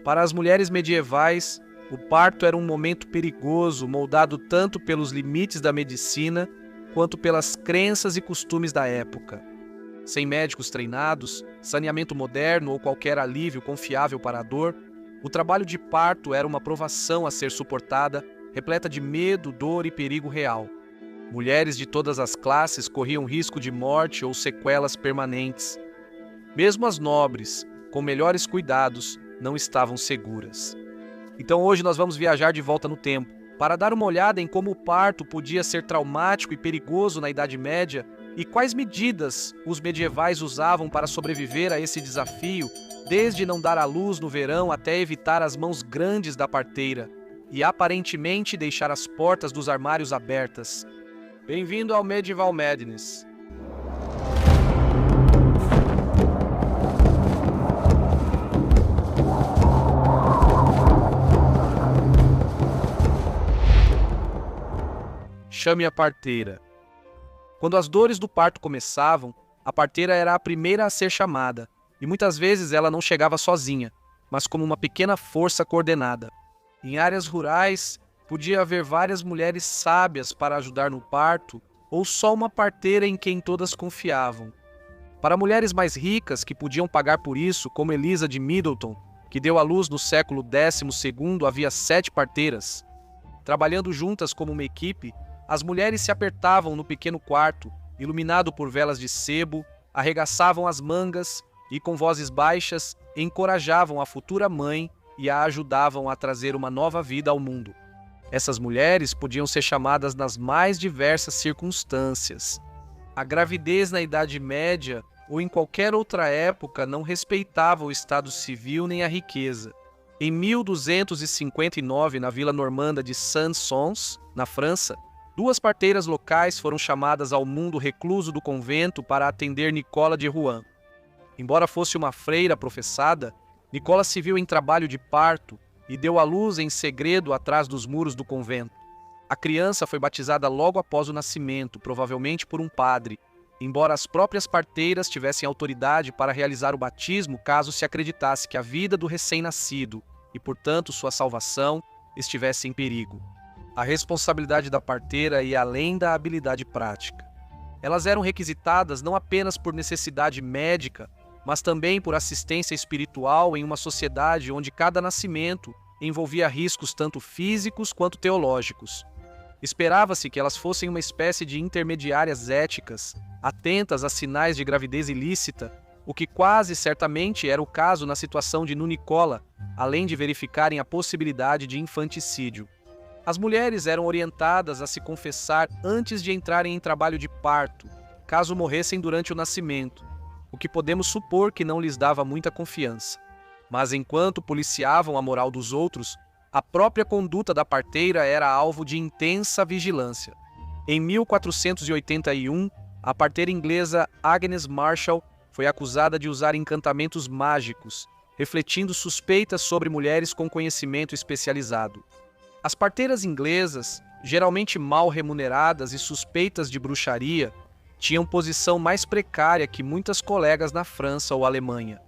Para as mulheres medievais, o parto era um momento perigoso, moldado tanto pelos limites da medicina quanto pelas crenças e costumes da época. Sem médicos treinados, saneamento moderno ou qualquer alívio confiável para a dor, o trabalho de parto era uma provação a ser suportada, repleta de medo, dor e perigo real. Mulheres de todas as classes corriam risco de morte ou sequelas permanentes. Mesmo as nobres, com melhores cuidados, não estavam seguras. Então hoje nós vamos viajar de volta no tempo, para dar uma olhada em como o parto podia ser traumático e perigoso na Idade Média e quais medidas os medievais usavam para sobreviver a esse desafio, desde não dar à luz no verão até evitar as mãos grandes da parteira e aparentemente deixar as portas dos armários abertas. Bem-vindo ao Medieval Madness. Chame a parteira. Quando as dores do parto começavam, a parteira era a primeira a ser chamada, e muitas vezes ela não chegava sozinha, mas como uma pequena força coordenada. Em áreas rurais, podia haver várias mulheres sábias para ajudar no parto, ou só uma parteira em quem todas confiavam. Para mulheres mais ricas que podiam pagar por isso, como Elisa de Middleton, que deu à luz no século XII, havia 7 parteiras. Trabalhando juntas como uma equipe, as mulheres se apertavam no pequeno quarto, iluminado por velas de sebo, arregaçavam as mangas e, com vozes baixas, encorajavam a futura mãe e a ajudavam a trazer uma nova vida ao mundo. Essas mulheres podiam ser chamadas nas mais diversas circunstâncias. A gravidez na Idade Média ou em qualquer outra época não respeitava o estado civil nem a riqueza. Em 1259, na vila normanda de Saint-Saëns, na França, 2 parteiras locais foram chamadas ao mundo recluso do convento para atender Nicola de Rouen. Embora fosse uma freira professada, Nicola se viu em trabalho de parto e deu à luz em segredo atrás dos muros do convento. A criança foi batizada logo após o nascimento, provavelmente por um padre, embora as próprias parteiras tivessem autoridade para realizar o batismo caso se acreditasse que a vida do recém-nascido e, portanto, sua salvação estivesse em perigo. A responsabilidade da parteira ia além da habilidade prática. Elas eram requisitadas não apenas por necessidade médica, mas também por assistência espiritual em uma sociedade onde cada nascimento envolvia riscos tanto físicos quanto teológicos. Esperava-se que elas fossem uma espécie de intermediárias éticas, atentas a sinais de gravidez ilícita, o que quase certamente era o caso na situação de Nicola, além de verificarem a possibilidade de infanticídio. As mulheres eram orientadas a se confessar antes de entrarem em trabalho de parto, caso morressem durante o nascimento, o que podemos supor que não lhes dava muita confiança. Mas enquanto policiavam a moral dos outros, a própria conduta da parteira era alvo de intensa vigilância. Em 1481, a parteira inglesa Agnes Marshall foi acusada de usar encantamentos mágicos, refletindo suspeitas sobre mulheres com conhecimento especializado. As parteiras inglesas, geralmente mal remuneradas e suspeitas de bruxaria, tinham posição mais precária que muitas colegas na França ou Alemanha.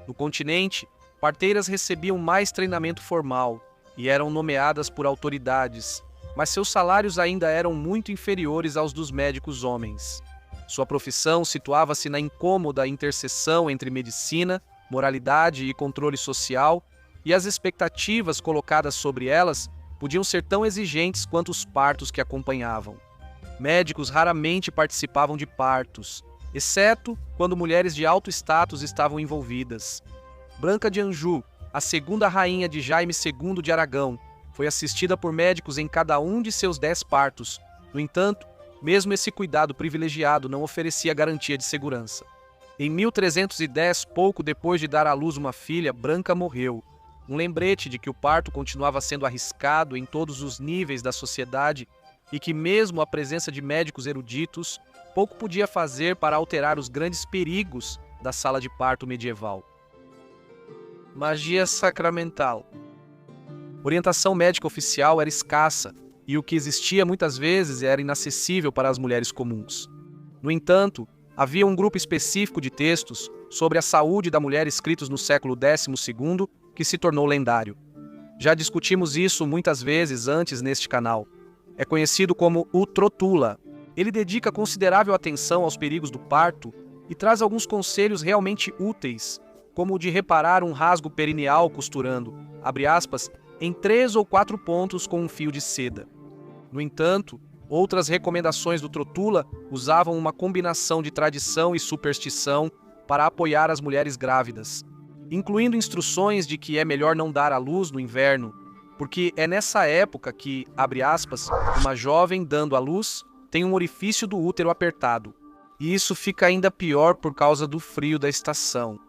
No continente, parteiras recebiam mais treinamento formal e eram nomeadas por autoridades, mas seus salários ainda eram muito inferiores aos dos médicos homens. Sua profissão situava-se na incômoda interseção entre medicina, moralidade e controle social, e as expectativas colocadas sobre elas podiam ser tão exigentes quanto os partos que acompanhavam. Médicos raramente participavam de partos, exceto quando mulheres de alto status estavam envolvidas. Branca de Anjou, a segunda rainha de Jaime II de Aragão, foi assistida por médicos em cada um de seus 10 partos. No entanto, mesmo esse cuidado privilegiado não oferecia garantia de segurança. Em 1310, pouco depois de dar à luz uma filha, Branca morreu. Um lembrete de que o parto continuava sendo arriscado em todos os níveis da sociedade e que mesmo a presença de médicos eruditos pouco podia fazer para alterar os grandes perigos da sala de parto medieval. Magia sacramental. Orientação médica oficial era escassa e o que existia muitas vezes era inacessível para as mulheres comuns. No entanto, havia um grupo específico de textos sobre a saúde da mulher escritos no século XII que se tornou lendário. Já discutimos isso muitas vezes antes neste canal. É conhecido como o Trotula. Ele dedica considerável atenção aos perigos do parto e traz alguns conselhos realmente úteis, como o de reparar um rasgo perineal costurando, abre aspas, em 3 ou 4 pontos com um fio de seda. No entanto, outras recomendações do Trotula usavam uma combinação de tradição e superstição para apoiar as mulheres grávidas, incluindo instruções de que é melhor não dar à luz no inverno, porque é nessa época que, abre aspas, uma jovem dando à luz tem um orifício do útero apertado, e isso fica ainda pior por causa do frio da estação.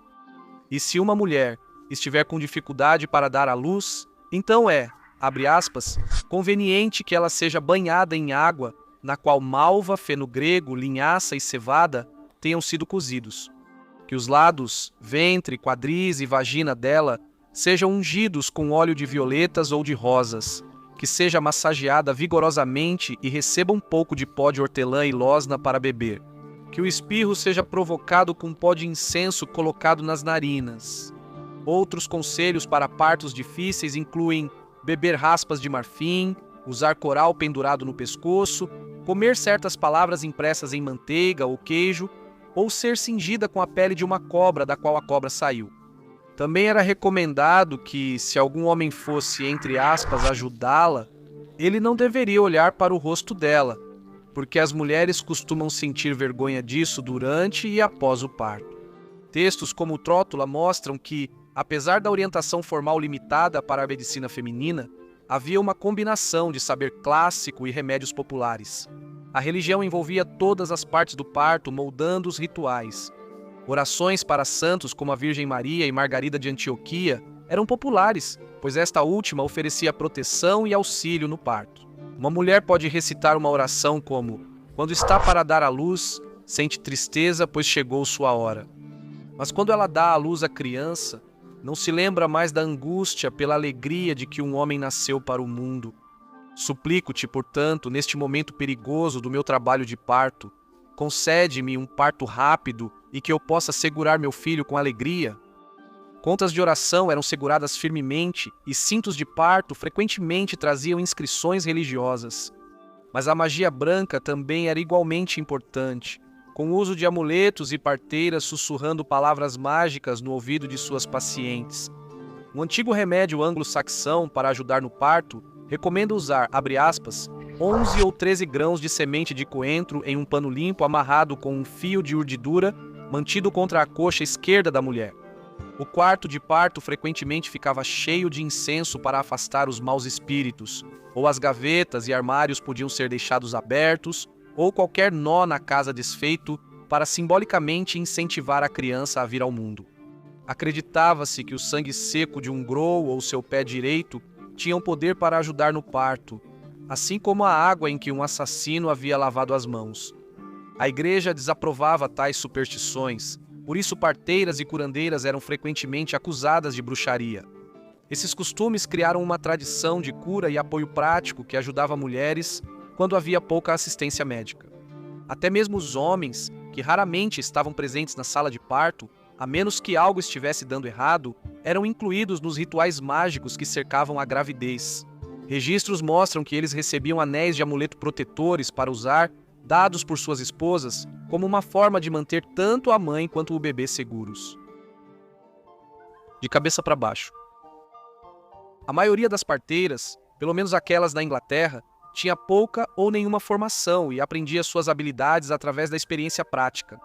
E se uma mulher estiver com dificuldade para dar à luz, então abre aspas, conveniente que ela seja banhada em água na qual malva, feno grego, linhaça e cevada tenham sido cozidos. Que os lados, ventre, quadris e vagina dela sejam ungidos com óleo de violetas ou de rosas, que seja massageada vigorosamente e receba um pouco de pó de hortelã e losna para beber. Que o espirro seja provocado com pó de incenso colocado nas narinas. Outros conselhos para partos difíceis incluem beber raspas de marfim, usar coral pendurado no pescoço, comer certas palavras impressas em manteiga ou queijo, ou ser cingida com a pele de uma cobra da qual a cobra saiu. Também era recomendado que, se algum homem fosse, entre aspas, ajudá-la, ele não deveria olhar para o rosto dela, porque as mulheres costumam sentir vergonha disso durante e após o parto. Textos como o Trótula mostram que, apesar da orientação formal limitada para a medicina feminina, havia uma combinação de saber clássico e remédios populares. A religião envolvia todas as partes do parto, moldando os rituais. Orações para santos como a Virgem Maria e Margarida de Antioquia eram populares, pois esta última oferecia proteção e auxílio no parto. Uma mulher pode recitar uma oração como: quando está para dar à luz, sente tristeza, pois chegou sua hora. Mas quando ela dá à luz a criança, não se lembra mais da angústia pela alegria de que um homem nasceu para o mundo. Suplico-te, portanto, neste momento perigoso do meu trabalho de parto, concede-me um parto rápido e que eu possa segurar meu filho com alegria. Contas de oração eram seguradas firmemente e cintos de parto frequentemente traziam inscrições religiosas. Mas a magia branca também era igualmente importante, com o uso de amuletos e parteiras sussurrando palavras mágicas no ouvido de suas pacientes. Um antigo remédio anglo-saxão para ajudar no parto recomenda usar, abre aspas, 11 ou 13 grãos de semente de coentro em um pano limpo amarrado com um fio de urdidura mantido contra a coxa esquerda da mulher. O quarto de parto frequentemente ficava cheio de incenso para afastar os maus espíritos, ou as gavetas e armários podiam ser deixados abertos, ou qualquer nó na casa desfeito para simbolicamente incentivar a criança a vir ao mundo. Acreditava-se que o sangue seco de um grou ou seu pé direito tinham poder para ajudar no parto, assim como a água em que um assassino havia lavado as mãos. A igreja desaprovava tais superstições, por isso parteiras e curandeiras eram frequentemente acusadas de bruxaria. Esses costumes criaram uma tradição de cura e apoio prático que ajudava mulheres quando havia pouca assistência médica. Até mesmo os homens, que raramente estavam presentes na sala de parto, a menos que algo estivesse dando errado, eram incluídos nos rituais mágicos que cercavam a gravidez. Registros mostram que eles recebiam anéis de amuleto protetores para usar, dados por suas esposas, como uma forma de manter tanto a mãe quanto o bebê seguros. De cabeça para baixo. A maioria das parteiras, pelo menos aquelas da Inglaterra, tinha pouca ou nenhuma formação e aprendia suas habilidades através da experiência prática.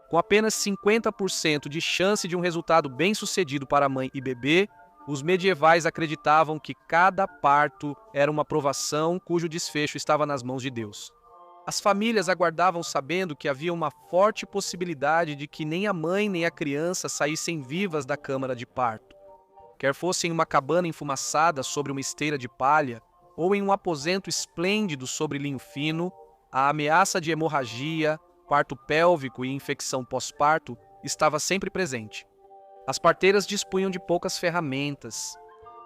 Com apenas 50% de chance de um resultado bem-sucedido para a mãe e bebê, os medievais acreditavam que cada parto era uma provação cujo desfecho estava nas mãos de Deus. As famílias aguardavam sabendo que havia uma forte possibilidade de que nem a mãe nem a criança saíssem vivas da câmara de parto. Quer fosse em uma cabana enfumaçada sobre uma esteira de palha, ou em um aposento esplêndido sobre linho fino, a ameaça de hemorragia, parto pélvico e infecção pós-parto estava sempre presente. As parteiras dispunham de poucas ferramentas.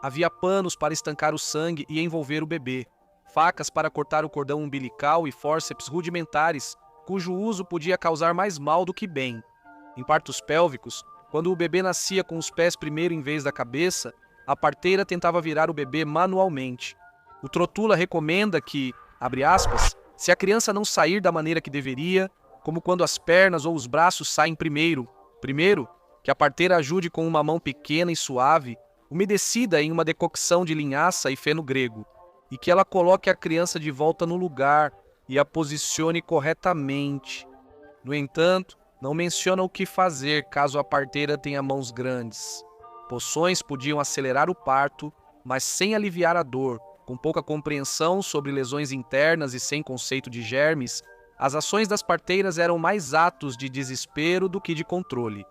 Havia panos para estancar o sangue e envolver o bebê, facas para cortar o cordão umbilical e fórceps rudimentares, cujo uso podia causar mais mal do que bem. Em partos pélvicos, quando o bebê nascia com os pés primeiro em vez da cabeça, a parteira tentava virar o bebê manualmente. O Trotula recomenda que, abre aspas, se a criança não sair da maneira que deveria, como quando as pernas ou os braços saem primeiro, que a parteira ajude com uma mão pequena e suave, umedecida em uma decocção de linhaça e feno grego, e que ela coloque a criança de volta no lugar e a posicione corretamente. No entanto, não menciona o que fazer caso a parteira tenha mãos grandes. Poções podiam acelerar o parto, mas sem aliviar a dor. Com pouca compreensão sobre lesões internas e sem conceito de germes, as ações das parteiras eram mais atos de desespero do que de controle.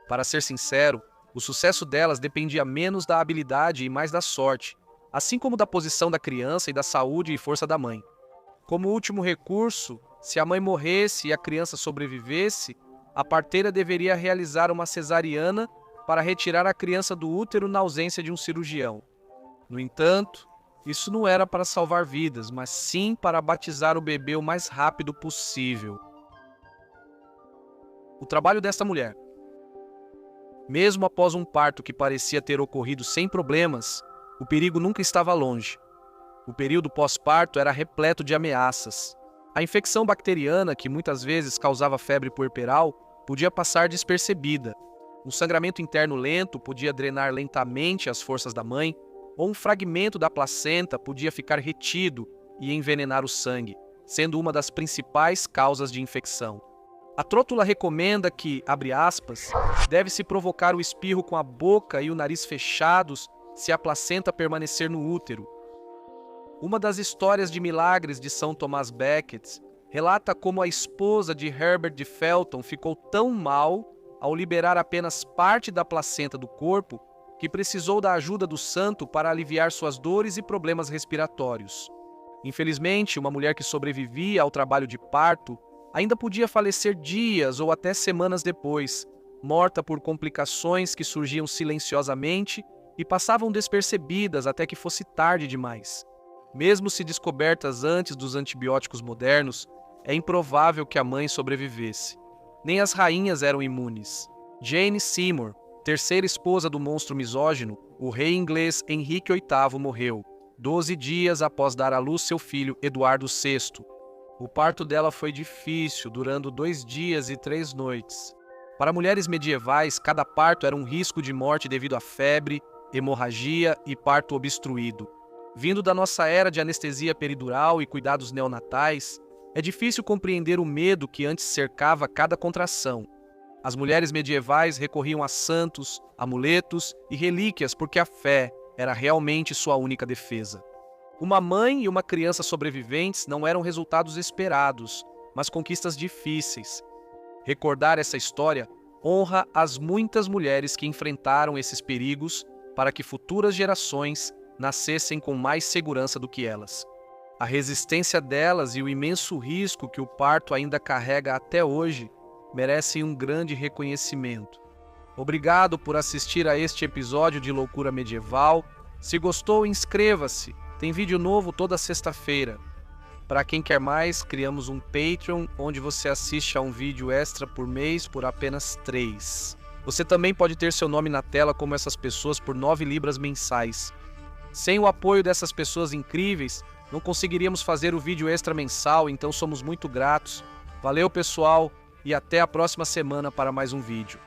Para ser sincero, o sucesso delas dependia menos da habilidade e mais da sorte, assim como da posição da criança e da saúde e força da mãe. Como último recurso, se a mãe morresse e a criança sobrevivesse, a parteira deveria realizar uma cesariana para retirar a criança do útero na ausência de um cirurgião. No entanto, isso não era para salvar vidas, mas sim para batizar o bebê o mais rápido possível. O trabalho desta mulher. Mesmo após um parto que parecia ter ocorrido sem problemas, o perigo nunca estava longe. O período pós-parto era repleto de ameaças. A infecção bacteriana, que muitas vezes causava febre puerperal, podia passar despercebida. Um sangramento interno lento podia drenar lentamente as forças da mãe, ou um fragmento da placenta podia ficar retido e envenenar o sangue, sendo uma das principais causas de infecção. A Trotula recomenda que, abre aspas, deve-se provocar o espirro com a boca e o nariz fechados se a placenta permanecer no útero. Uma das histórias de milagres de São Thomas Becket relata como a esposa de Herbert de Felton ficou tão mal ao liberar apenas parte da placenta do corpo que precisou da ajuda do santo para aliviar suas dores e problemas respiratórios. Infelizmente, uma mulher que sobrevivia ao trabalho de parto ainda podia falecer dias ou até semanas depois, morta por complicações que surgiam silenciosamente e passavam despercebidas até que fosse tarde demais. Mesmo se descobertas antes dos antibióticos modernos, é improvável que a mãe sobrevivesse. Nem as rainhas eram imunes. Jane Seymour, terceira esposa do monstro misógino, o rei inglês Henrique VIII morreu, 12 dias após dar à luz seu filho Eduardo VI. O parto dela foi difícil, durando 2 dias e 3 noites. Para mulheres medievais, cada parto era um risco de morte devido a febre, hemorragia e parto obstruído. Vindo da nossa era de anestesia peridural e cuidados neonatais, é difícil compreender o medo que antes cercava cada contração. As mulheres medievais recorriam a santos, amuletos e relíquias porque a fé era realmente sua única defesa. Uma mãe e uma criança sobreviventes não eram resultados esperados, mas conquistas difíceis. Recordar essa história honra as muitas mulheres que enfrentaram esses perigos para que futuras gerações nascessem com mais segurança do que elas. A resistência delas e o imenso risco que o parto ainda carrega até hoje merecem um grande reconhecimento. Obrigado por assistir a este episódio de Loucura Medieval. Se gostou, inscreva-se. Tem vídeo novo toda sexta-feira. Para quem quer mais, criamos um Patreon, onde você assiste a um vídeo extra por mês por apenas 3. Você também pode ter seu nome na tela como essas pessoas por 9 libras mensais. Sem o apoio dessas pessoas incríveis, não conseguiríamos fazer o vídeo extra mensal, então somos muito gratos. Valeu, pessoal! E até a próxima semana para mais um vídeo.